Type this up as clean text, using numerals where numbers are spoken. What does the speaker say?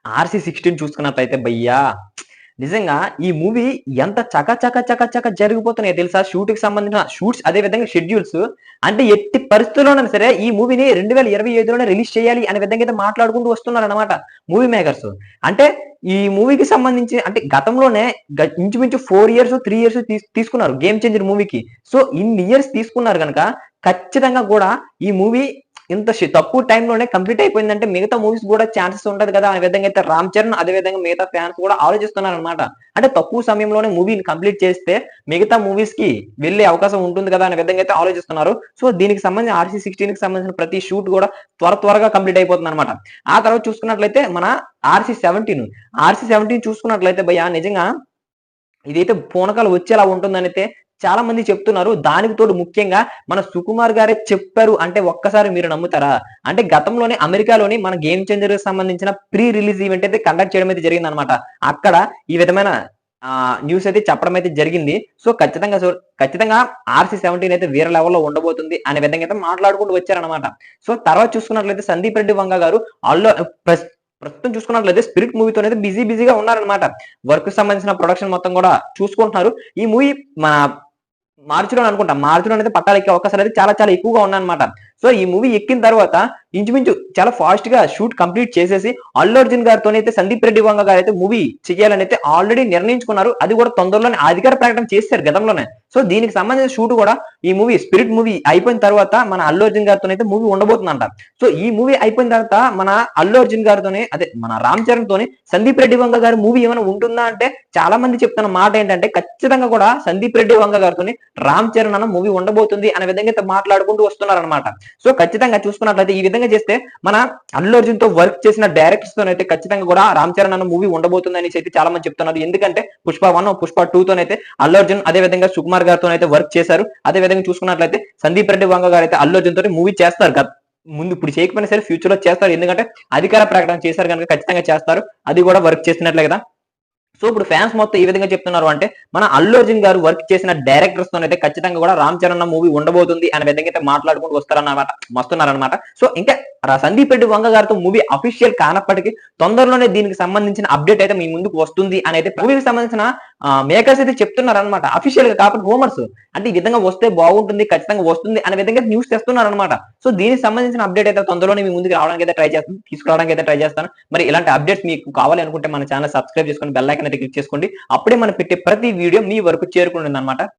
'ఆర్‌సీ16' చూసుకున్నట్లయితే భయ్యా నిజంగా ఈ మూవీ ఎంత చక జరిగిపోతున్నాయో తెలుసా? షూట్‌కి సంబంధించిన షూట్స్ అదే విధంగా షెడ్యూల్స్ అంటే ఎట్టి పరిస్థితుల్లోనైనా సరే ఈ మూవీని 2025లోనే రిలీజ్ చేయాలి అనే విధంగా అయితే మాట్లాడుకుంటూ వస్తున్నారన్నమాట మూవీ మేకర్స్. అంటే ఈ మూవీకి సంబంధించి అంటే గతంలోనే ఇంచుమించు 4 ఇయర్స్, 3 ఇయర్స్ తీసుకున్నారు 'గేమ్ చేంజర్' మూవీకి. సో ఇన్ని ఇయర్స్ తీసుకున్నారు గనక ఖచ్చితంగా కూడా ఈ మూవీ ఇంత తక్కువ టైంలోనే కంప్లీట్ అయిపోయిందంటే మిగతా మూవీస్ కూడా ఛాన్సెస్ ఉంటది కదా! అనే విధంగా అయితే 'రామ్ చరణ్' అదే విధంగా మిగతా ఫ్యాన్స్ కూడా ఆలోచిస్తున్నారనమాట. అంటే తక్కువ సమయంలోనే మూవీని కంప్లీట్ చేస్తే మిగతా మూవీస్‌కి వెళ్ళే అవకాశం ఉంటుంది కదా! అనే విధంగా అయితే ఆలోచిస్తున్నారు. సో దీనికి సంబంధించి 'ఆర్‌సీ16'కి సంబంధించిన ప్రతి షూట్ కూడా త్వరగా కంప్లీట్ అయిపోతుందనమాట. ఆ తర్వాత చూసుకున్నట్లయితే మన 'ఆర్‌సీ17' చూసుకున్నట్లయితే భయ్యా నిజంగా ఇదైతే పూనకాలు వచ్చేలా ఉంటుందనైతే చాలా మంది చెప్తున్నారు. దానికి తోడు ముఖ్యంగా మన సుకుమార్ గారే చెప్పారు అంటే ఒక్కసారి మీరు నమ్ముతారా? అంటే గతంలోనే అమెరికాలోని మన 'గేమ్ చేంజర్'కి సంబంధించిన ప్రీ రిలీజ్ ఈవెంట్ అయితే కండక్ట్ చేయడం అయితే జరిగిందనమాట. అక్కడ ఈ విధమైన న్యూస్ అయితే చెప్పడం అయితే జరిగింది. సో ఖచ్చితంగా 'ఆర్‌సీ17' అయితే వేరే లెవెల్‌లో ఉండబోతుంది అనే విధంగా అయితే మాట్లాడుకుంటూ వచ్చారనమాట. సో తర్వాత చూసుకున్నట్లయితే 'సందీప్ రెడ్డి వంగ' గారు ఆల్‌లో ప్రస్తుతం చూసుకున్నట్లయితే 'స్పిరిట్' మూవీతోనైతే బిజీగా ఉన్నారనమాట. వర్క్‌కి సంబంధించిన ప్రొడక్షన్ మొత్తం కూడా చూసుకుంటున్నారు. ఈ మూవీ మన మార్చ్‌లోనే అనుకుంటా. మార్చ్‌లోనైతే పట్టాలెక్కే అవకాశాలైతే చాలా ఎక్కువగా ఉన్నాయన్నమాట. సో ఈ మూవీ ఎక్కిన తర్వాత ఇంచుమించు చాలా ఫాస్ట్‌గా షూట్ కంప్లీట్ చేసేసి అల్లు అర్జున్ గారితోనైతే 'సందీప్ రెడ్డి వంగ' గారైతే మూవీ చేయాలనైతే ఆల్రెడీ నిర్ణయించుకున్నారు. అది కూడా తొందరలోనే అధికార ప్రకటన చేసేసారు గతంలోనే. సో దీనికి సంబంధించిన షూట్ కూడా ఈ మూవీ 'స్పిరిట్' మూవీ అయిపోయిన తర్వాత మన అల్లు అర్జున్ గారితోనైతే మూవీ ఉండబోతుందంట. సో ఈ మూవీ అయిపోయిన తర్వాత మన అల్లు అర్జున్ గారితోనే అదే మన 'రామ్ చరణ్' తోని 'సందీప్ రెడ్డి వంగ' గారి మూవీ ఏమైనా ఉంటుందా అంటే చాలా మంది చెప్తున్న మాట ఏంటంటే ఖచ్చితంగా కూడా 'సందీప్ రెడ్డి వంగ' గారితోని 'రామ్ చరణ్' అన్న మూవీ ఉండబోతుంది అనే విధంగా అయితే మాట్లాడుకుంటూ వస్తున్నారనమాట. సో ఖచ్చితంగా చూసుకున్నట్లయితే ఈ విధంగా చేస్తే మన అల్లు అర్జున్ తో వర్క్ చేసిన డైరెక్టర్స్ తోనైతే ఖచ్చితంగా కూడా 'రామ్ చరణ్' అన్న మూవీ ఉండబోతుంది అనేసి అయితే చాలా మంది చెప్తున్నారు. ఎందుకంటే 'పుష్ప 1', 'పుష్ప 2' తోనైతే అల్లు అర్జున్ అదే విధంగా సుకుమార్ గారితోనైతే వర్క్ చేశారు. అదే విధంగా చూసుకున్నట్లయితే 'సందీప్ రెడ్డి వంగ' గారు అయితే అల్లు అర్జున్ తోటి మూవీ చేస్తారు. ముందు ఇప్పుడు చేయకపోయినా సరే ఫ్యూచర్ లో చేస్తారు. ఎందుకంటే అధికార ప్రకటన చేశారు కనుక ఖచ్చితంగా చేస్తారు. అది కూడా వర్క్ చేసినట్లే కదా! సో ఇప్పుడు ఫ్యాన్స్ మొత్తం ఏ విధంగా చెప్తున్నారు అంటే మన అల్లు అర్జున్ గారు వర్క్ చేసిన డైరెక్టర్స్ తోనైతే ఖచ్చితంగా కూడా 'రామ్ చరణ్' మూవీ ఉండబోతుంది అనే విధంగా అయితే మాట్లాడుకుంటూ వస్తున్నారన్నమాట. సో ఇంకా 'సందీప్ రెడ్డి వంగ' గారితో మూవీ అఫీషియల్ కానప్పటికీ తొందరలోనే దీనికి సంబంధించిన అప్డేట్ అయితే మీ ముందుకు వస్తుంది అని అయితే మూవీకి సంబంధించిన మేకర్స్ అయితే చెప్తున్నారన్నమాట. అఫీషియల్ గా కాకపోతే రూమర్స్ అంటే ఈ విధంగా వస్తే బాగుంటుంది ఖచ్చితంగా వస్తుంది అనే విధంగా న్యూస్ తెస్తున్నారన్నమాట. సో దీనికి సంబంధించిన అప్డేట్ అయితే తొందరలోనే మీ ముందుకు రావడానికి అయితే తీసుకురావడానికి అయితే ట్రై చేస్తాను. మరి ఇలాంటి అప్డేట్స్ మీకు కావాలి అనుకుంటే మన ఛానల్ సబ్స్క్రైబ్ చేసుకొని బెల్ ఐకాన్ అయితే క్లిక్ చేసుకోండి. అప్పుడే మనం పెట్టే ప్రతి వీడియో మీ వరకు చేరుకుంటుందన్నమాట.